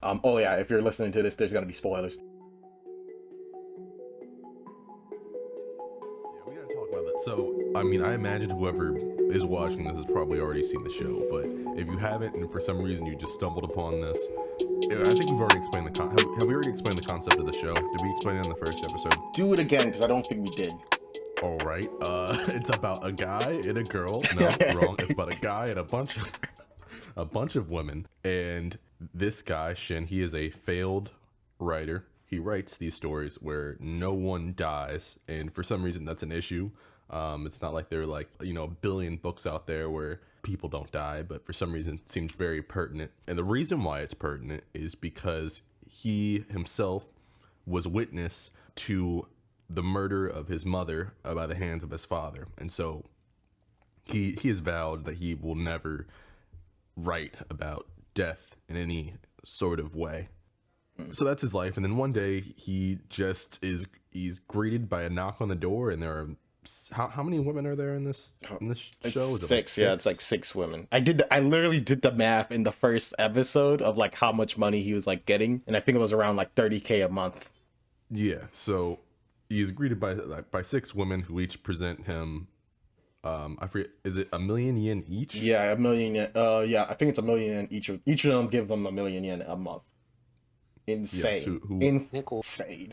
Oh yeah, if you're listening to this, there's gonna be spoilers. Yeah, we gotta talk about that. So, I mean, I imagine whoever is watching this has probably already seen the show, but if you haven't, and for some reason you just stumbled upon this, I think we've already explained have we already explained the concept of the show? Did we explain it in the first episode? Do it again, because I don't think we did. All right. It's about a guy and a girl. No, wrong. It's about a guy and a bunch of women. And this guy, Shin, he is a failed writer. He writes these stories where no one dies, and for some reason that's an issue. It's not like there are like, a billion books out there where people don't die, but for some reason it seems very pertinent. And the reason why it's pertinent is because he himself was witness to the murder of his mother by the hands of his father. And so he has vowed that he will never write about death in any sort of way. So that's his life. And then one day he's greeted by a knock on the door, and there are how many women are there in this show? Is it Six, like six? yeah, it's like 6 women. I literally did the math in the first episode of like how much money he was like getting, and I think it was around like 30K a month. Yeah. So he is greeted by 6 women who each present him. I forget. Is it 1,000,000 yen each? Yeah, 1,000,000 yen. Yeah, I think it's 1,000,000 yen each of them give them 1,000,000 yen a month. Insane. Yes, Insane.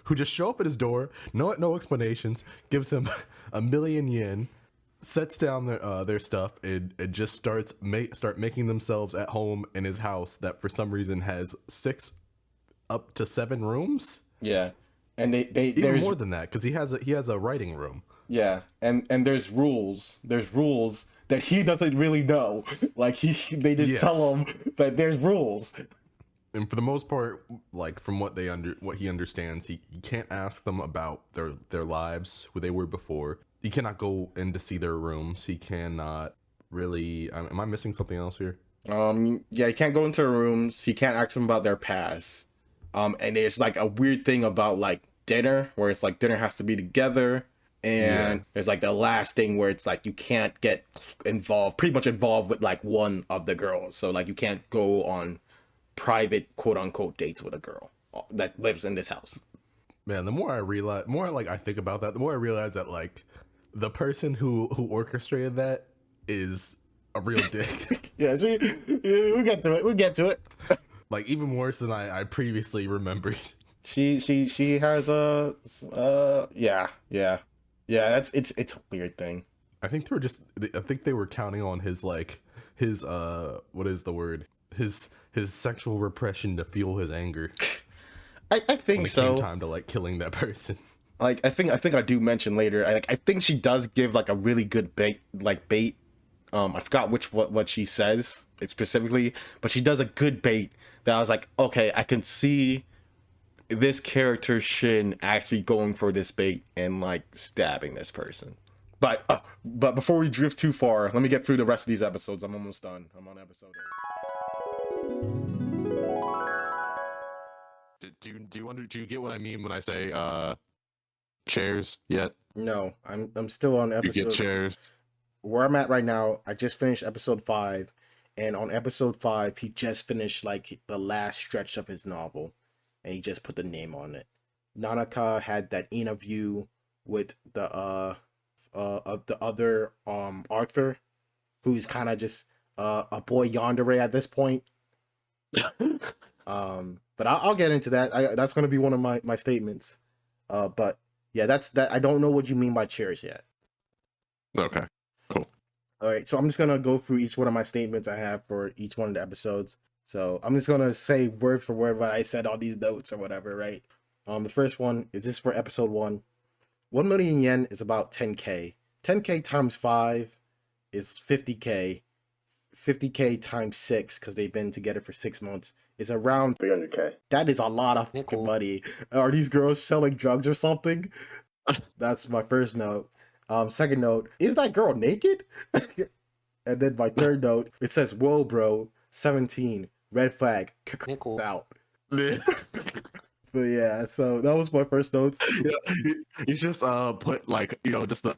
who just show up at his door, no explanations, gives him 1,000,000 yen, sets down their stuff, and just start making themselves at home in his house that for some reason has 6 up to 7 rooms. Yeah, and they Even there's more than that, because he has a writing room. yeah, and there's rules. There's rules that he doesn't really know. Like they just Yes. tell him that there's rules. And for the most part, like from what he understands, he can't ask them about their lives, who they were before. He cannot go in to see their rooms. He cannot really. Am I missing something else here? Yeah, he can't go into rooms. He can't ask them about their past. And there's like a weird thing about like dinner, where it's like dinner has to be together. And there's like the last thing where it's like you can't get pretty much involved with like one of the girls. So like you can't go on private quote unquote dates with a girl that lives in this house. Man, the more I think about that, the more I realize that like the person who orchestrated that is a real dick. Yeah, we get to it. We get to it. Like even worse than I previously remembered. She has a yeah. It's a weird thing. I think they were counting on his what is the word? His sexual repression to fuel his anger. I think when it so. came time to like killing that person. Like I think I do mention later. I think she does give like a really good bait. I forgot what she says specifically, but she does a good bait that I was like, okay, I can see this character Shin actually going for this bait and like stabbing this person. But before we drift too far, let me get through the rest of these episodes. I'm almost done. I'm on episode 8. Do you get what I mean when I say chairs yet? No, I'm still on You episode. get chairs. Where I'm at right now, I just finished episode 5, and on episode 5, he just finished like the last stretch of his novel, and he just put the name on it. Nanaka had that interview with the other Arthur, who's kind of just a boy yandere at this point. But I'll get into that. That's going to be one of my statements. But yeah, that's that. I don't know what you mean by chairs yet. Okay, cool. All right, so I'm just gonna go through each one of my statements I have for each one of the episodes. So I'm just gonna say word for word what I said on these notes or whatever, right? The first one is this for episode 1. 1,000,000 yen is about 10K. 10K times 5 is 50K. 50K times 6, because they've been together for 6 months, is around 300K. That is a lot of fucking money. Are these girls selling drugs or something? That's my first note. Second note, is that girl naked? And then my third note, it says, whoa, bro, 17, red flag, out. But yeah, so that was my first notes. Yeah, you just put like just the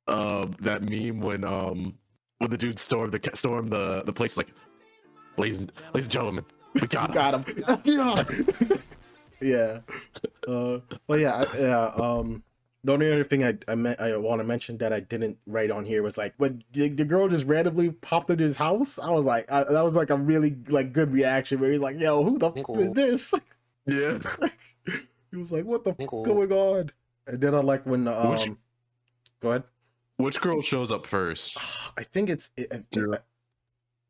that meme when the dude stormed the place like, ladies and gentlemen, We got him. Got him. Yeah. Yeah. But yeah, the only other thing I want to mention that I didn't write on here was like when the girl just randomly popped into his house. I was like, that was like a really like good reaction where he's like, "Yo, who the f is this?" Yeah. He was like, "What the f going on?" And then I like when Which go ahead. which girl shows up first? I think it's Yeah.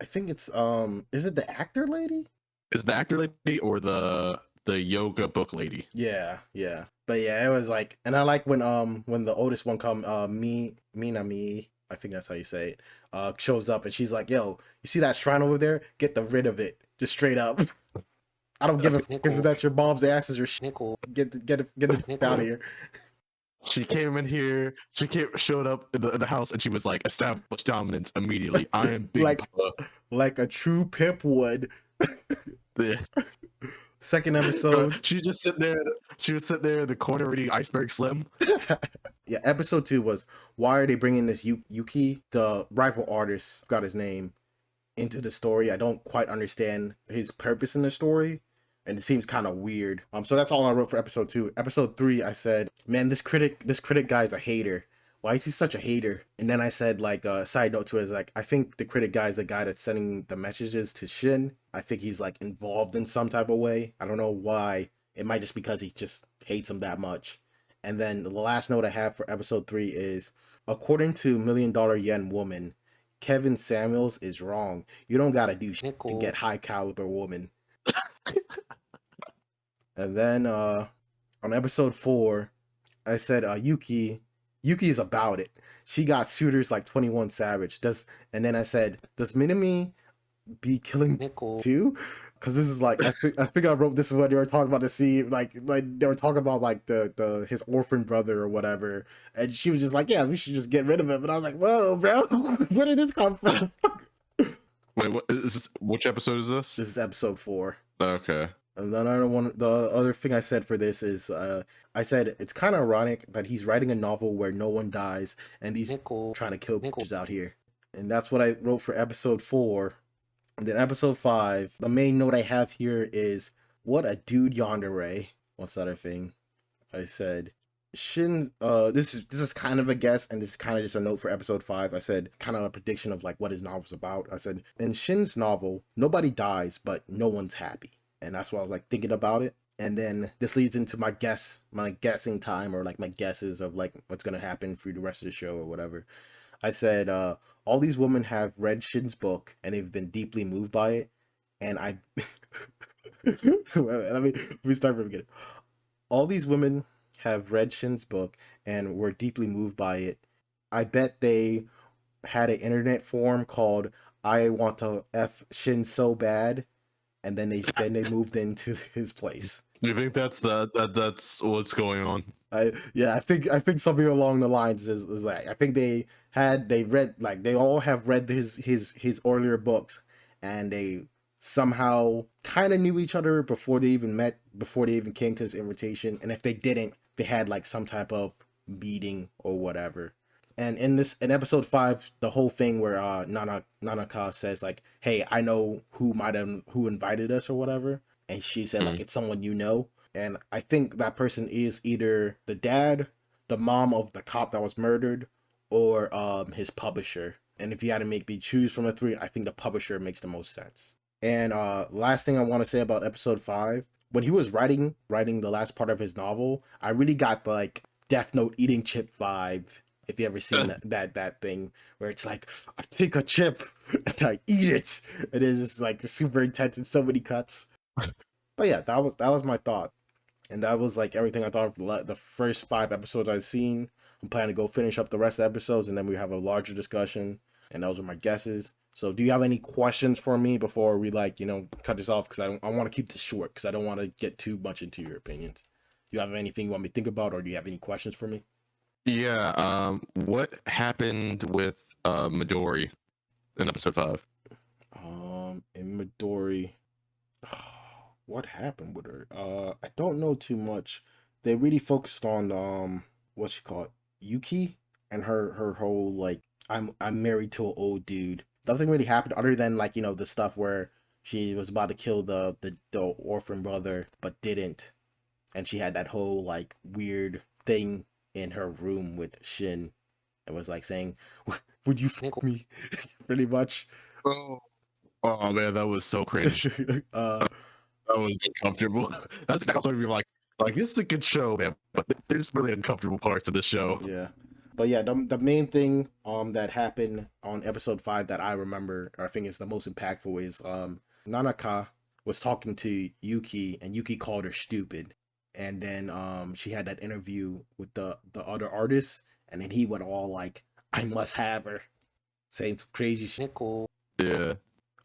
I think it's is it the actor lady? Is the actor lady or the yoga book lady? Yeah, yeah. But yeah, it was like, and I like when the oldest one come me, I think that's how you say it, shows up and she's like, "Yo, you see that shrine over there? Get the rid of it, just straight up. I don't give a fuck if that's your mom's asses or shit. Get it out of here." She came in here. Showed up in the house, and she was like, "Established dominance immediately. I am Big like Papa." like a true pimp would. Yeah. Second episode. She just sitting there. She was sitting there in the corner reading Iceberg Slim. Yeah, episode 2 was why are they bringing this Yuki, the rival artist, forgot his name, into the story. I don't quite understand his purpose in the story, and it seems kind of weird. So that's all I wrote for episode 2. Episode 3, I said, man, this critic guy's a hater. Why is he such a hater? And then I said, like, a side note to it is like, I think the critic guy is the guy that's sending the messages to Shin. I think he's like involved in some type of way. I don't know why. It might just because he just hates him that much. And then the last note I have for episode 3 is, according to Million Dollar Yen Woman, Kevin Samuels is wrong. You don't gotta do shit to get high caliber woman. And then on episode 4, I said Yuki is about it. She got suitors like 21 Savage. And then I said, does Minami be killing too? Because this is like I think I wrote this when they were talking about the scene, like they were talking about like the his orphan brother or whatever, and she was just like, yeah, we should just get rid of him. And I was like, whoa, bro, where did this come from? Wait, what is this? Which episode is this? This is episode 4. Okay. And then the other thing I said for this is I said it's kind of ironic that he's writing a novel where no one dies and he's trying to kill bitches out here. And that's what I wrote for episode 4. And then episode 5, the main note I have here is, what a dude yandere. What's the other thing? I said, Shin, this is kind of a guess, and this is kind of just a note for episode 5. I said, kind of a prediction of like what his novel's about. I said, in Shin's novel, nobody dies, but no one's happy. And that's what I was like thinking about it. And then this leads into my guessing time, or like my guesses of like what's gonna happen through the rest of the show or whatever. I said, all these women have read Shin's book and they've been deeply moved by it. And let me start from the beginning. All these women have read Shin's book and were deeply moved by it. I bet they had an internet forum called "I want to F Shin so bad," and then they moved into his place. You think that's that's what's going on? I think something along the lines is like, I think they read, like, they all have read his earlier books, and they somehow kind of knew each other before they even met, before they even came to this invitation. And if they didn't, they had like some type of meeting or whatever. And in episode 5, the whole thing where Nanaka says like, hey, I know who invited us or whatever, and she said like, it's someone you know. And I think that person is either the dad, the mom of the cop that was murdered, or his publisher. And if you had to make me choose from the 3, I think the publisher makes the most sense. And last thing I want to say about episode 5, when he was writing the last part of his novel, I really got the like Death Note eating chip vibe. If you ever seen that thing where it's like, I take a chip and I eat it, it is just like super intense in so many cuts. But yeah, that was my thought. And that was like everything I thought of the first 5 episodes I've seen. I'm planning to go finish up the rest of the episodes, and then we have a larger discussion. And those are my guesses. So do you have any questions for me before we cut this off? Because I want to keep this short because I don't want to get too much into your opinions. Do you have anything you want me to think about, or do you have any questions for me? Yeah. What happened with Midori in episode 5? In Midori. What happened with her? I don't know too much. They really focused on what's she called, Yuki, and her whole like, I'm married to an old dude. Nothing really happened other than like the stuff where she was about to kill the orphan brother, but didn't, and she had that whole like weird thing in her room with Shin, and was like saying, "Would you fuck me?" Pretty much. Oh, oh man, that was so cringe. uh, That was uncomfortable. That's exactly what we were like, this is a good show, man, but there's really uncomfortable parts of the show. yeah, but yeah, the main thing that happened on episode 5 that I remember, or I think is the most impactful, is Nanaka was talking to Yuki, and Yuki called her stupid, and then she had that interview with the other artists, and then he went all like, "I must have her," saying some crazy shit. Yeah.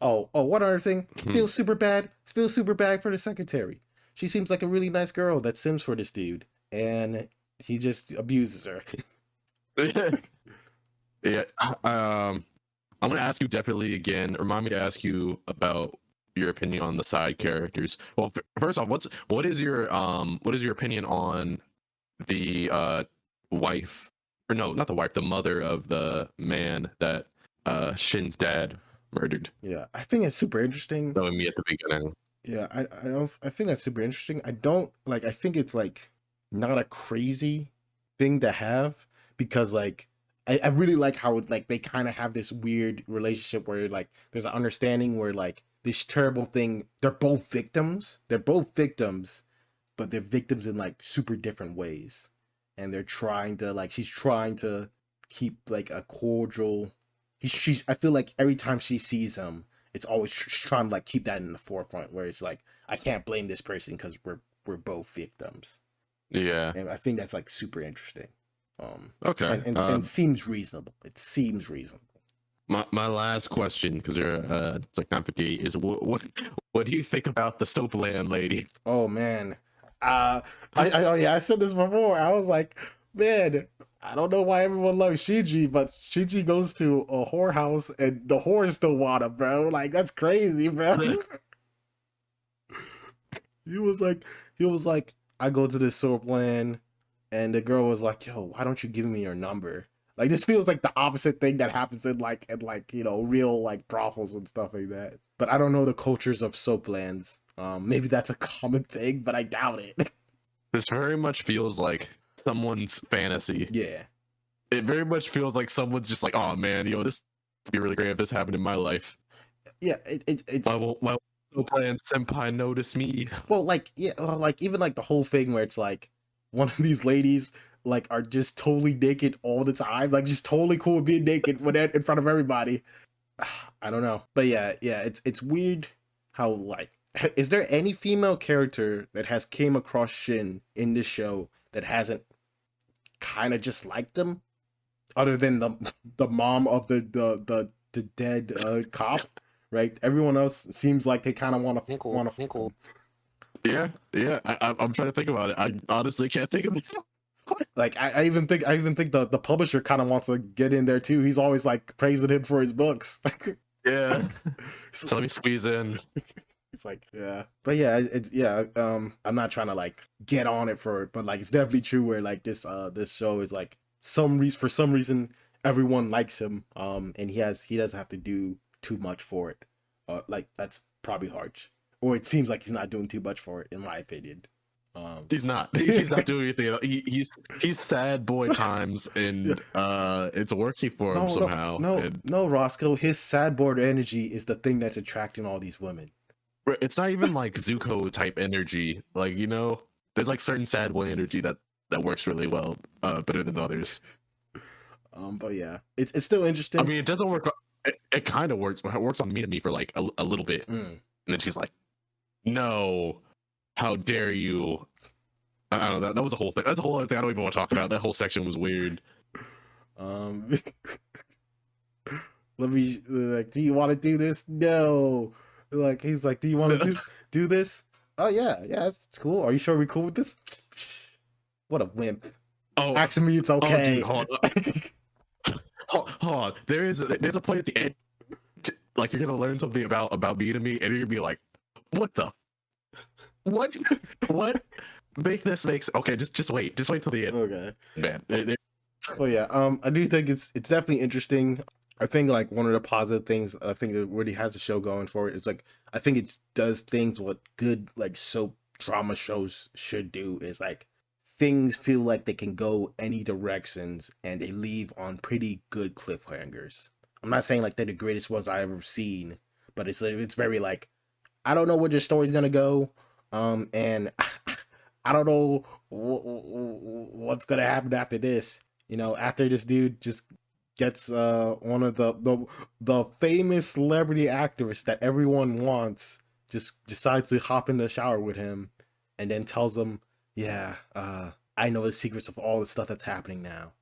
Oh, one other thing. Feels super bad. Feels super bad for the secretary. She seems like a really nice girl that sims for this dude, and he just abuses her. Yeah. I'm gonna ask you definitely again. Remind me to ask you about your opinion on the side characters. Well, first off, what is your opinion on the wife, or no, not the wife, the mother of the man that Shin's dad murdered? Yeah, I think it's super interesting. Knowing me at the beginning. Yeah, I don't. I think that's super interesting. I don't like. I think it's like not a crazy thing to have, because like I really like how like they kind of have this weird relationship where like there's an understanding where like this terrible thing. They're both victims. They're both victims, but they're victims in like super different ways, and they're trying to like she's trying to keep like a cordial. She's. I feel like every time she sees him, it's always trying to like keep that in the forefront, where it's like I can't blame this person because we're both victims. Yeah. And I think that's like super interesting. Okay. And seems reasonable. It seems reasonable. My last question, because it's like 9:58, is what do you think about the soap land lady? Oh man, oh yeah, I said this before. I was like, man, I don't know why everyone loves Shinji, but Shinji goes to a whorehouse and the whores still want him, bro. Like that's crazy, bro. he was like, I go to this soap land, and the girl was like, yo, why don't you give me your number? Like this feels like the opposite thing that happens in like real like brothels and stuff like that. But I don't know the cultures of soaplands. Maybe that's a common thing, but I doubt it. This very much feels like someone's fantasy. Yeah. It very much feels like someone's just like, oh man, this would be really great if this happened in my life. Yeah, it why won't soapland senpai notice me? Well, like yeah, like even like the whole thing where it's like one of these ladies like are just totally naked all the time, like just totally cool with being naked when in front of everybody. I don't know, but yeah, it's weird how like is there any female character that has came across Shin in this show that hasn't kind of just liked him, other than the mom of the dead cop, right? Everyone else seems like they kind of want to fickle. Yeah. I'm trying to think about it. I honestly can't think of it. Like I even think the publisher kind of wants to get in there too. He's always like praising him for his books. Yeah. So let me squeeze in. It's like yeah, but yeah, it's yeah. I'm not trying to like get on it but like it's definitely true where like this show is like for some reason everyone likes him. And he doesn't have to do too much for it. Like that's probably harsh, or it seems like he's not doing too much for it, in my opinion. He's not. He's not doing anything. He's sad boy times, and it's working for him somehow. No, Roscoe. His sad boy energy is the thing that's attracting all these women. It's not even like Zuko type energy. Like there's like certain sad boy energy that works really well, better than others. But yeah, it's still interesting. I mean, it doesn't work. It kind of works. It works on me for like a little bit, and then she's like, "No, how dare you?" I don't know. That was a whole thing. That's a whole other thing I don't even want to talk about. That whole section was weird. Let me like, do you want to do this? No. Like he's like, do you want to do this? Oh yeah, it's cool. Are you sure we're cool with this? What a wimp. Oh, asking me it's okay. Oh, dude, hold on. There's a point at the end, like you're gonna learn something about me to me, and you're gonna be like, what the what make this makes okay, just wait till the end. Okay, man. Oh yeah, I do think it's definitely interesting. I think like one of the positive things I think that really has the show going for it is like I think it does things what good like soap drama shows should do is like things feel like they can go any directions and they leave on pretty good cliffhangers. I'm not saying like they're the greatest ones I ever seen, but it's very like I don't know where your story's gonna go, and I don't know what's gonna happen after this. You know, after this dude just gets one of the famous celebrity actors that everyone wants just decides to hop in the shower with him and then tells him, yeah, I know the secrets of all the stuff that's happening now,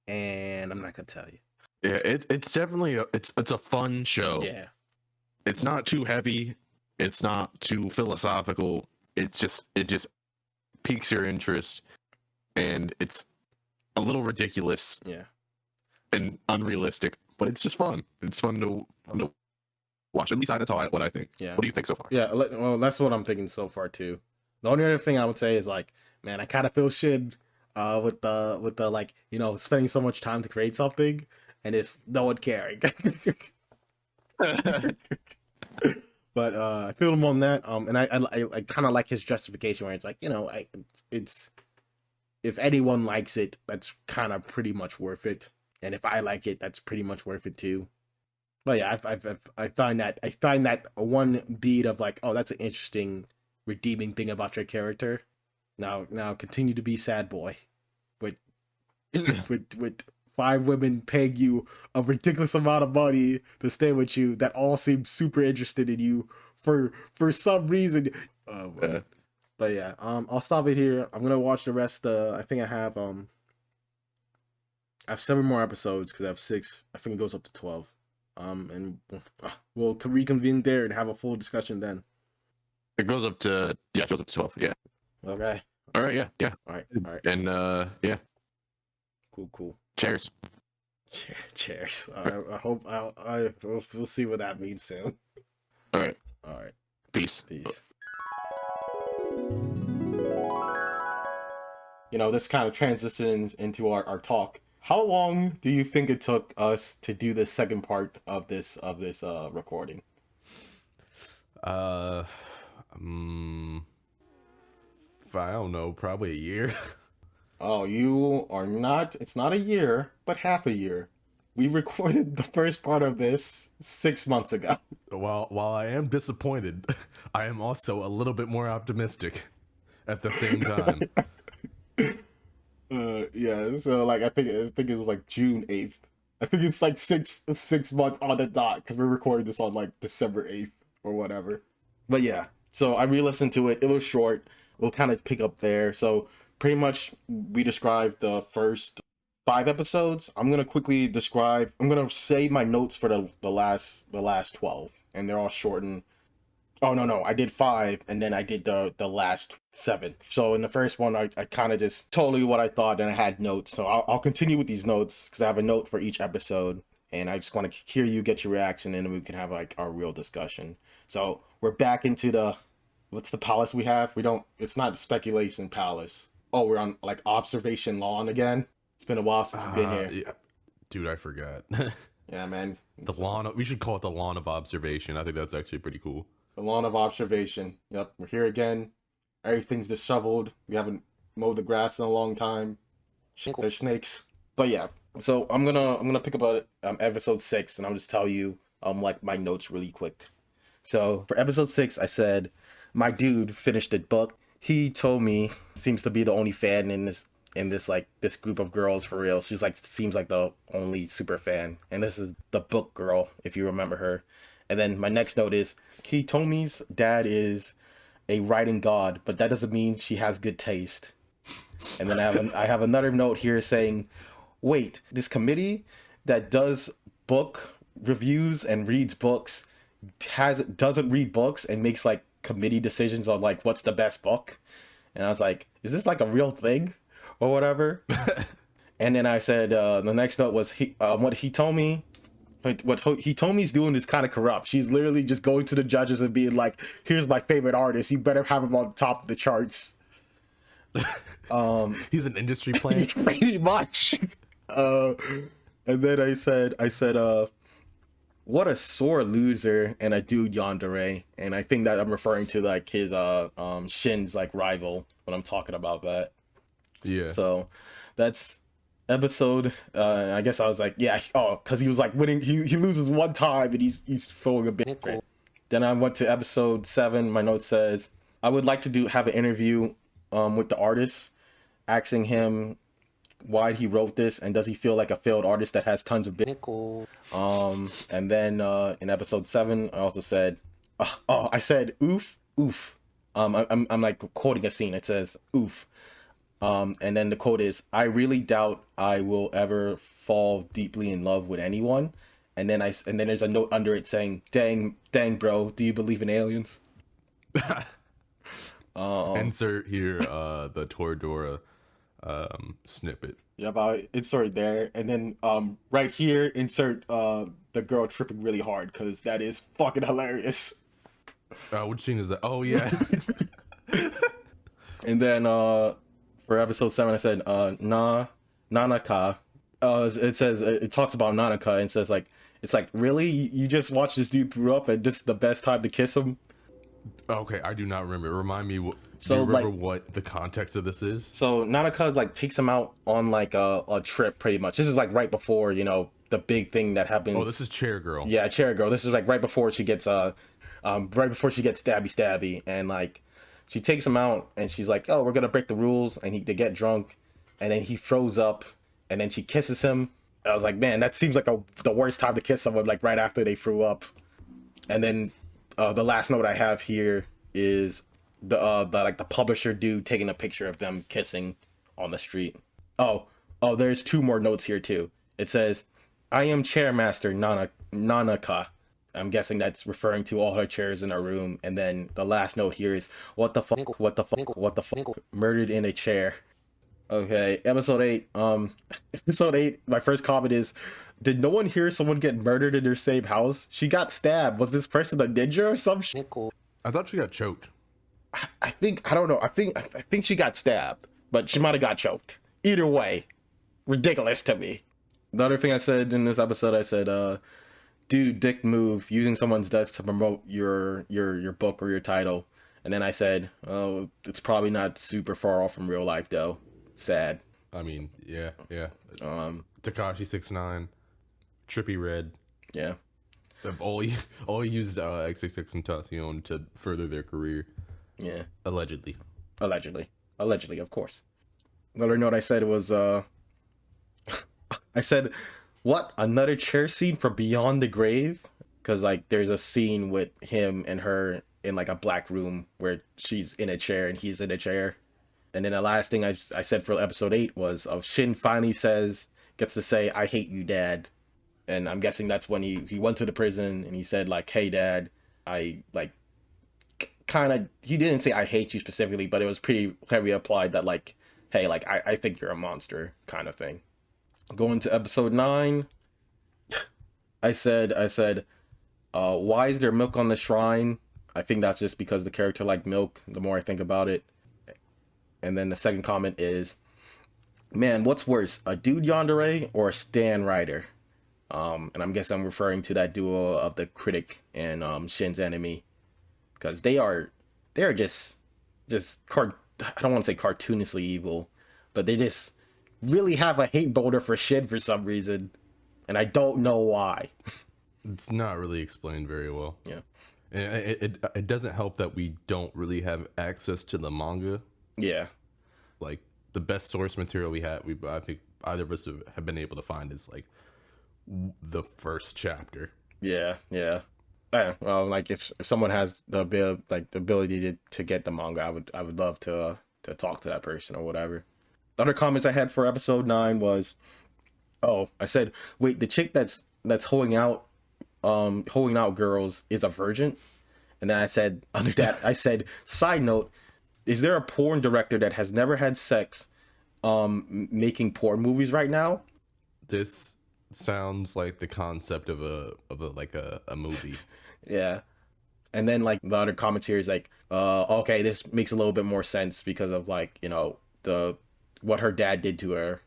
and I'm not gonna tell you. Yeah, it's definitely it's a fun show. Yeah, It's not too heavy, it's not too philosophical. It just piques your interest, and it's a little ridiculous. yeah. And unrealistic, but it's just fun. It's fun to watch. At least that's what I think. Yeah. What do you think so far? Yeah, well, that's what I'm thinking so far too. The only other thing I would say is like, man, I kind of feel shit with the like, you know, spending so much time to create something and it's no one caring. But I feel him on that. And I kind of like his justification where it's like, you know, it's if anyone likes it, that's kind of pretty much worth it. And if I like it, that's pretty much worth it too. But yeah, I find that one beat of like, oh, that's an interesting, redeeming thing about your character. Now continue to be sad boy, with with 5 women paying you a ridiculous amount of money to stay with you that all seem super interested in you for some reason. But yeah, I'll stop it here. I'm gonna watch the rest. I think I have 7 more episodes because I have 6. I think it goes up to 12. And we'll reconvene there and have a full discussion then. It goes up to 12. Yeah. Okay. All right. Yeah. All right. And yeah. Cool. Cheers. Cheers. I hope we'll see what that means soon. All right. Peace. You know, this kind of transitions into our talk. How long do you think it took us to do the second part of this recording? I don't know, probably a year. Oh, you are not. It's not a year, but half a year. We recorded the first part of this 6 months ago. While I am disappointed, I am also a little bit more optimistic at the same time. Yeah, so like I think it was like June 8th. I think it's like six months on the dot because we're recording this on like December 8th or whatever. But yeah, so I re-listened to it. It was short. We'll kind of pick up there. So pretty much we described the first 5 episodes. I'm gonna quickly describe. I'm gonna save my notes for the last 12, and they're all shortened. Oh no, I did 5 and then I did the last 7. So in the first one I kind of just told you what I thought and I had notes. So I'll continue with these notes because I have a note for each episode and I just want to hear you get your reaction and then we can have like our real discussion. So we're back into what's the palace we have? It's not the speculation palace. Oh, we're on like observation lawn again. It's been a while since we've been here. Yeah. Dude, I forgot. Yeah, man. The lawn. We should call it the lawn of observation. I think that's actually pretty cool. The lawn of observation. Yep, we're here again. Everything's disheveled. We haven't mowed the grass in a long time. There's snakes. But yeah, so I'm gonna pick up episode 6, and I'll just tell you like my notes really quick. So for episode 6, I said my dude finished the book. He told me seems to be the only fan in this group of girls for real. She's like seems like the only super fan, and this is the book girl if you remember her. And then my next note is Hitomi's dad is a writing god, but that doesn't mean she has good taste. And then I have another note here saying, wait, this committee that does book reviews and reads books doesn't read books and makes like committee decisions on like what's the best book. And I was like, is this like a real thing or whatever? And then I said the next note was what Hitomi. Like what Hitomi's doing is kind of corrupt. She's literally just going to the judges and being like, "Here's my favorite artist. You better have him on top of the charts." He's an industry plant. Pretty much. And then I said, what a sore loser and a dude yandere. And I think that I'm referring to like his Shin's like rival when I'm talking about that. Yeah. So that's episode. I guess I was like, yeah, oh, because he was like winning. He loses one time and he's throwing a bit. Right? Then I went to episode 7. My note says I would like to have an interview with the artist, asking him why he wrote this and does he feel like a failed artist that has tons of bit. And then in episode 7, I also said, I said oof oof. I'm like quoting a scene. It says oof. And then the quote is, I really doubt I will ever fall deeply in love with anyone. And then there's a note under it saying, dang, bro, do you believe in aliens? Insert here the Toradora snippet. Yep, I'll insert there. And then right here, insert the girl tripping really hard, because that is fucking hilarious. Which scene is that? Oh, yeah. And then for episode 7, I said, Nanaka. It says, it talks about Nanaka and says, like, it's like, really? You just watched this dude throw up and this is the best time to kiss him? Okay, I do not remember. Remind me, do So, you remember like- what the context of this is? So Nanaka, like, takes him out on, like, a trip, pretty much. This is, like, right before, you know, the big thing that happens. Oh, this is Chair Girl. Yeah, Chair Girl. This is, like, right before she gets, stabby. And, like, she takes him out and she's like, oh, we're gonna break the rules. And they get drunk. And then he froze up. And then she kisses him. I was like, man, that seems like the worst time to kiss someone, like right after they threw up. And then the last note I have here is the publisher dude taking a picture of them kissing on the street. Oh, there's 2 more notes here too. It says, I am Chairmaster Nanaka. I'm guessing that's referring to all her chairs in her room. And then the last note here is, what the fuck, murdered in a chair. Okay, episode 8. Episode 8, my first comment is, did no one hear someone get murdered in their same house? She got stabbed. Was this person a ninja or some shit? I thought she got choked. I don't know. I think she got stabbed, but she might have got choked. Either way, ridiculous to me. The other thing I said in this episode, I said, dude, dick move, using someone's desk to promote your book or your title. And then I said, oh, it's probably not super far off from real life though. Sad. I mean, yeah. Tekashi 69, Trippy Red. Yeah. They've all used XXX Tentacion to further their career. Yeah. Allegedly, of course. Another note I said was, I said, what? Another chair scene for Beyond the Grave? Because, like, there's a scene with him and her in, like, a black room where she's in a chair and he's in a chair. And then the last thing I said for episode 8 was, Shin finally gets to say, I hate you, Dad. And I'm guessing that's when he went to the prison and he said, like, hey, Dad, I, like, kind of, he didn't say I hate you specifically, but it was pretty heavy applied that, like, hey, like, I think you're a monster kind of thing. Going to episode 9, I said, why is there milk on the shrine? I think that's just because the character liked milk, the more I think about it. And then the second comment is, man, what's worse, a dude yandere or a Stan Rider? And I'm guessing I'm referring to that duo of the critic and Shin's enemy, because they're just I don't want to say cartoonishly evil, but they just really have a hate boner for Shin for some reason, and I don't know why. it's not really explained very well. Yeah, And it doesn't help that we don't really have access to the manga. yeah, Like, the best source material I think either of us have been able to find is like the first chapter. yeah. Well, like if someone has the ability to get the manga, I would love to talk to that person or whatever. The other comments I had for episode 9 was, I said, wait, the chick that's holding out girls is a virgin. And then I said, under that, I said, side note, is there a porn director that has never had sex making porn movies right now? This sounds like the concept of a movie. Yeah. And then, like, the other comments here is like, okay, this makes a little bit more sense because of, like, you know, what her dad did to her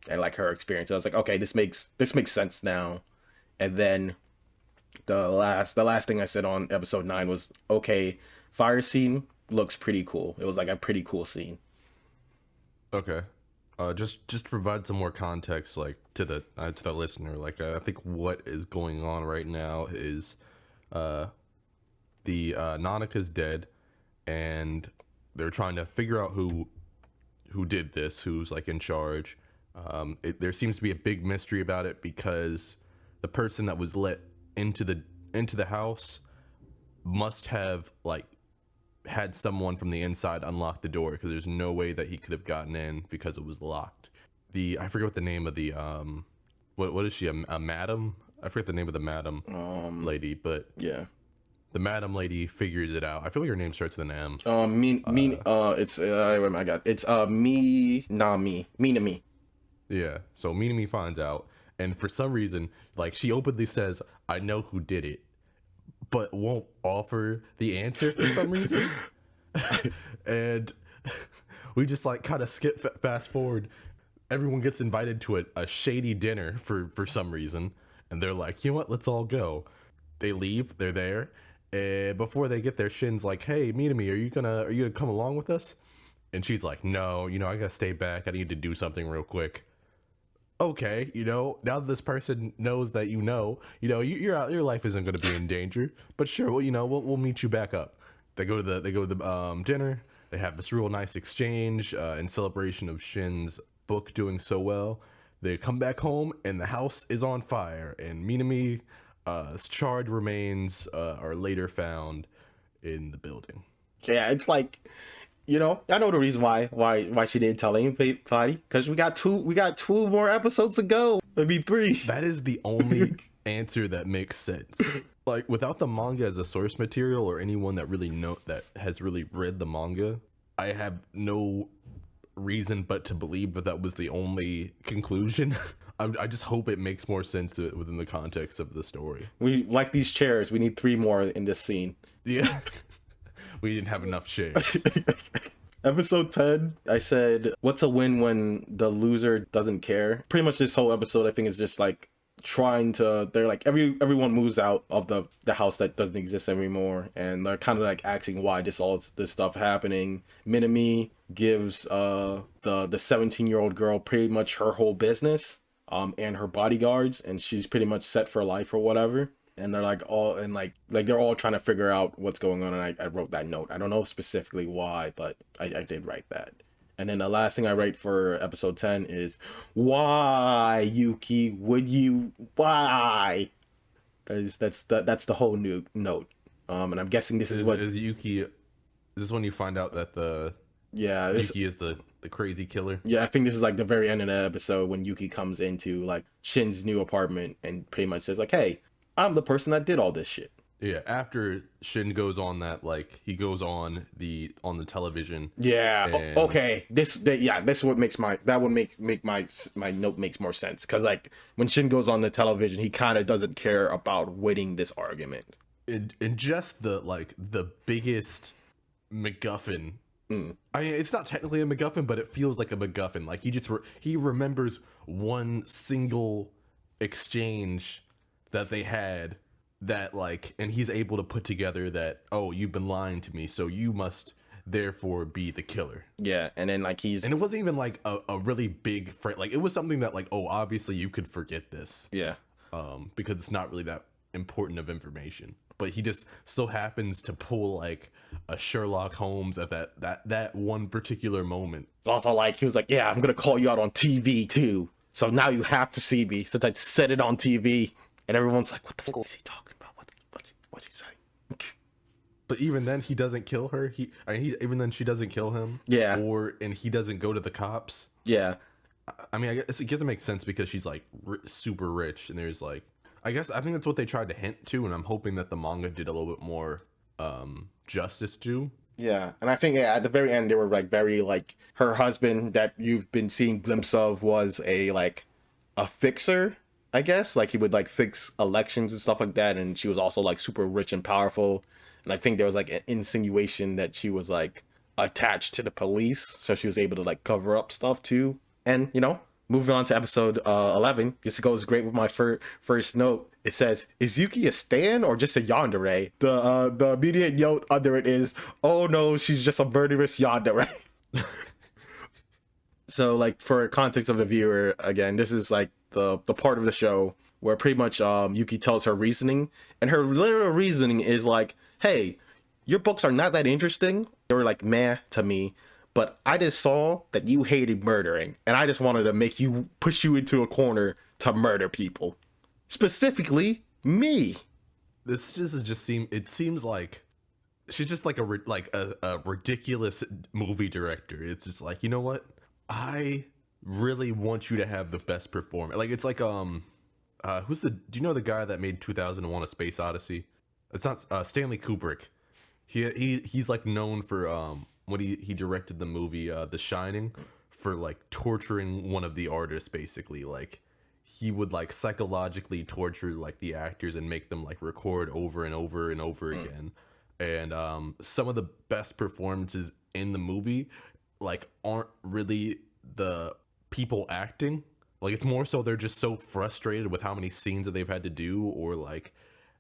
and, like, her experience. I was like, okay, this makes sense now. And then The last thing I said on episode 9 was, okay, fire scene looks pretty cool. It was like a pretty cool scene. Okay. Just to provide some more context, like to the listener, like I think what is going on right now is, the Nanaka's dead, and they're trying to figure out who did this, who's like in charge. There seems to be a big mystery about it because the person that was let into the house must have like had someone from the inside unlock the door, because there's no way that he could have gotten in because it was locked. I forget what the name of the what is she, a madam? I forget the name of the madam lady, but Yeah. the madam lady figures it out. I feel like her name starts with an M. It's I got it's me na me. Yeah. So Minami finds out, and for some reason, like, she openly says, "I know who did it," but won't offer the answer for some reason. And we just like kind of skip fast forward. Everyone gets invited to a shady dinner for some reason, and they're like, you know what, let's all go. They leave, they're there, and before they get there, Shin's like, hey, Minami, are you gonna come along with us? And she's like, no, I gotta stay back, I need to do something real quick. Okay, now that this person knows that your life isn't going to be in danger, but sure, well, we'll meet you back up. They go to the dinner. They have this real nice exchange in celebration of Shin's book doing so well. They come back home and the house is on fire, and Minami's charred remains are later found in the building. Yeah, it's like, I know the reason why she didn't tell anybody, because we got two more episodes to go. Maybe 3. That is the only answer that makes sense. Like, without the manga as a source material, or anyone that has really read the manga, I have no reason but to believe that was the only conclusion. I just hope it makes more sense within the context of the story. We like these chairs. We need 3 more in this scene. Yeah. We didn't have enough chairs. Episode 10, I said, what's a win when the loser doesn't care? Pretty much this whole episode, I think, is just like they're like, everyone moves out of the house that doesn't exist anymore, and they're kind of like asking why this stuff happening. Minami gives the 17-year-old girl pretty much her whole business, and her bodyguards, and she's pretty much set for life or whatever. And they're like they're all trying to figure out what's going on, and I wrote that note. I don't know specifically why, but I did write that. And then the last thing I write for episode 10 is, why, Yuki, why? That's the whole new note. And I'm guessing this is what is Yuki. Is this when you find out that Yuki is the crazy killer? Yeah, I think this is like the very end of the episode when Yuki comes into like Shin's new apartment and pretty much says like, hey, I'm the person that did all this shit. Yeah, after Shin goes on he goes on the television. Yeah. Okay. This what makes that would make my note makes more sense, because like when Shin goes on the television, he kind of doesn't care about winning this argument. And just the biggest MacGuffin. I mean, it's not technically a MacGuffin, but it feels like a MacGuffin. Like he remembers one single exchange that they had, that and he's able to put together that, oh, you've been lying to me, so you must therefore be the killer. Yeah, and then and it wasn't even like a really big like, it was something that like, oh, obviously you could forget this. Yeah. Because it's not really that important of information. But he just so happens to pull like a Sherlock Holmes at that one particular moment. It's also like he was like, yeah, I'm gonna call you out on TV too, so now you have to see me since I said it on TV. And everyone's like, what the fuck is he talking about? What's he saying? But even then, he doesn't kill her. Even then, she doesn't kill him. Yeah. And he doesn't go to the cops. Yeah. I mean, I guess it doesn't make sense because she's like super rich, and there's like, I think that's what they tried to hint to, and I'm hoping that the manga did a little bit more justice to. Yeah, and I think at the very end they were like very like, her husband that you've been seeing glimpse of was a fixer, I guess. Like he would like fix elections and stuff like that, and she was also like super rich and powerful. And I think there was like an insinuation that she was like attached to the police, so she was able to like cover up stuff too. And Moving on to episode 11. This goes great with my first note. It says, "Is Yuki a stan or just a yandere?" The immediate note under it is, "Oh no, she's just a murderous yandere." So, like, for context of the viewer, again, this is like the part of the show where pretty much Yuki tells her reasoning, and her literal reasoning is like, "Hey, your books are not that interesting. They were like meh to me, but I just saw that you hated murdering, and I just wanted to make you push you into a corner to murder people, specifically me." This just seem it seems like she's just like a ridiculous movie director. It's just like, you know what? I really want you to have the best performance. Like, it's like do you know the guy that made 2001: A Space Odyssey? It's not Stanley Kubrick. He's like known for when he directed the movie The Shining, for like torturing one of the artists. Basically, like, he would like psychologically torture like the actors and make them like record over and over and over again. And some of the best performances in the movie like aren't really the people acting. Like, it's more so they're just so frustrated with how many scenes that they've had to do, or like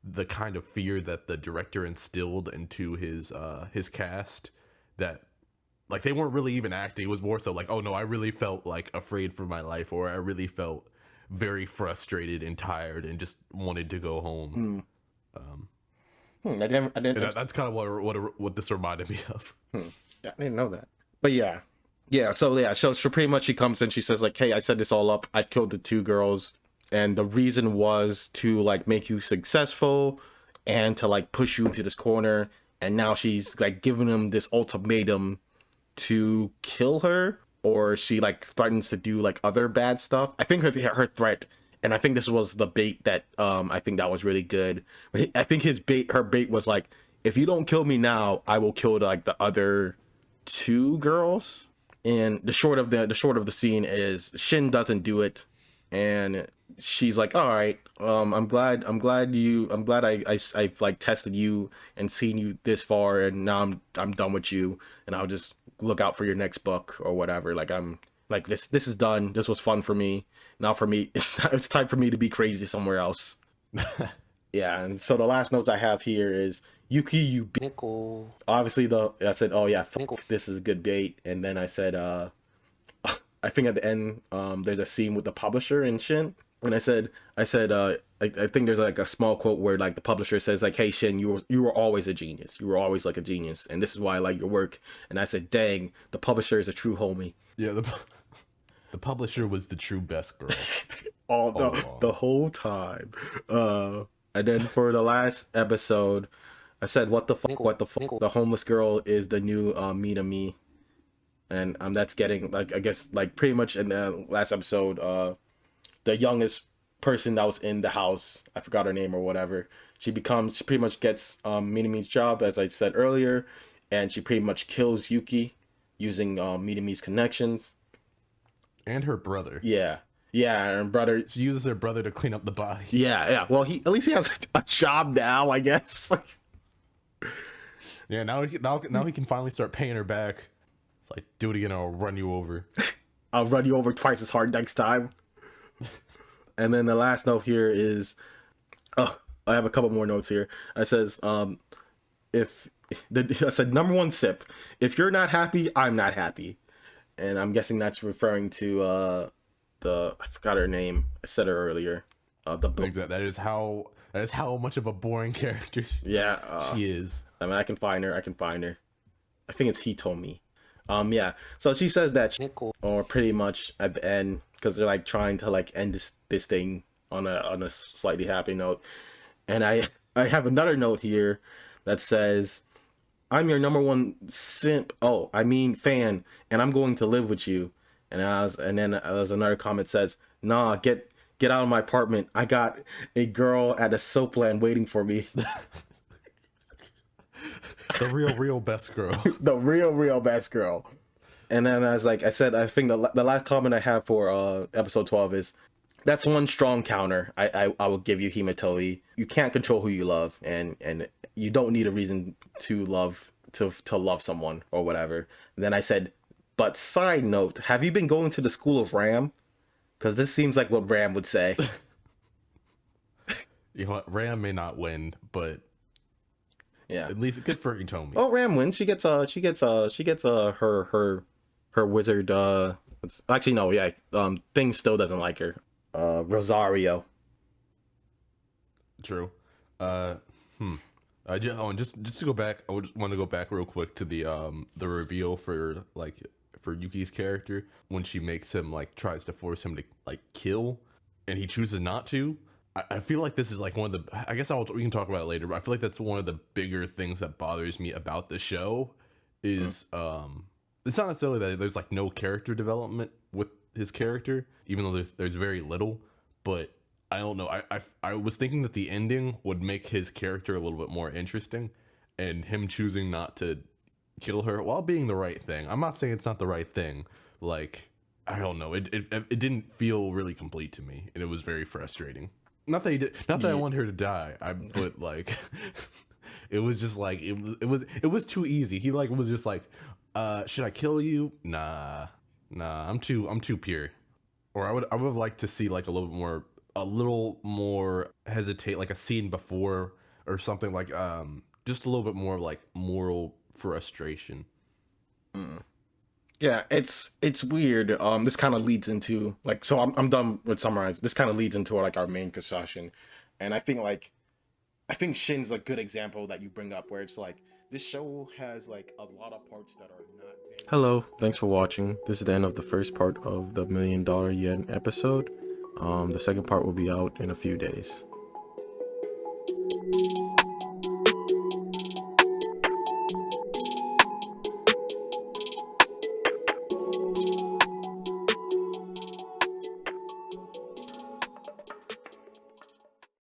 the kind of fear that the director instilled into his cast, that like they weren't really even acting. It was more so like, oh no, I really felt like afraid for my life, or I really felt very frustrated and tired and just wanted to go home. I didn't. That's kind of what this reminded me of. Yeah, I didn't know that. But yeah. So pretty much she comes in, she says like, "Hey, I set this all up. I killed the two girls, and the reason was to like make you successful and to like push you into this corner." And now she's like giving him this ultimatum to kill her, or she like threatens to do like other bad stuff. I think her threat, and I think this was the bait that I think that was really good. I think her bait was like, "If you don't kill me now, I will kill like the other two girls." And the short of the scene is Shin doesn't do it, and she's like, "All right, I'm glad I've like tested you and seen you this far, and now I'm done with you, and I'll just look out for your next book or whatever. Like, I'm like, this is done. This was fun for me. Now for me, it's time for me to be crazy somewhere else." Yeah, and so the last notes I have here is, "Yuki, you nickel." Obviously, I said, "Oh yeah, this is a good bait." And then I said, I think at the end, there's a scene with the publisher and Shin. And I said, I think there's like a small quote where like the publisher says like, "Hey Shin, you were always a genius. You were always like a genius, and this is why I like your work." And I said, "Dang, the publisher is a true homie." Yeah, the publisher was the true best girl. The whole time. And then for the last episode, I said, what the fuck, the homeless girl is the new Minami. And that's getting, like, I guess, like, pretty much in the last episode, the youngest person that was in the house, I forgot her name or whatever, she pretty much gets Minami's job, as I said earlier, and she pretty much kills Yuki using Minami's connections. And her brother. Yeah, and her brother. She uses her brother to clean up the body. Yeah. Well, at least he has a job now, I guess. Yeah, now he can finally start paying her back. It's like, do it again, I'll run you over. I'll run you over twice as hard next time. And then the last note here is, I have a couple more notes here. It says, I said, number one sip. If you're not happy, I'm not happy. And I'm guessing that's referring to I forgot her name. I said her earlier. Exactly. That is how much of a boring character she is. I mean, I can find her. I think it's Hitomi. Yeah. So she says that, or pretty much at the end, because they're like trying to like end this thing on a slightly happy note. And I have another note here that says, "I'm your number one fan, and I'm going to live with you." And then as another comment says, "Nah, get out of my apartment. I got a girl at a soapland waiting for me." The real best girl. The real best girl. And then as like I said, I think the last comment I have for episode 12 is, "That's one strong counter I will give you, Himatoi. You can't control who you love, and you don't need a reason to love someone or whatever." And then I said, "But side note, have you been going to the School of Ram?" because this seems like what Ram would say. You know what? Ram may not win, but Yeah. at least good for Itomi. Oh, Ram wins. She gets her wizard. Actually no, yeah. Thing still doesn't like her. Rosario. True. Just to go back, I would want to go back real quick to the reveal for Yuki's character when she makes him like tries to force him to like kill, and he chooses not to. I feel like this is like one of the. I guess we can talk about it later, but I feel like that's one of the bigger things that bothers me about the show. Is it's not necessarily that there's like no character development with his character, even though there's very little, but I don't know. I was thinking that the ending would make his character a little bit more interesting, and him choosing not to kill her while being the right thing. I'm not saying it's not the right thing. Like, I don't know. It didn't feel really complete to me, and it was very frustrating. Not that he did. Not that I want her to die. But like, it was just like it was too easy. He like was just like, should I kill you? Nah. I'm too pure. Or I would have liked to see like a little more hesitate, like a scene before or something, like just a little bit more like moral frustration. Yeah, it's weird. This kind of leads into like, so I'm done with summarize. This kind of leads into like our main discussion, and I think Shin's a good example that you bring up, where it's like this show has like a lot of parts that are not. Hello, thanks for watching. This is the end of the first part of the $1 Million Yen episode. The second part will be out in a few days.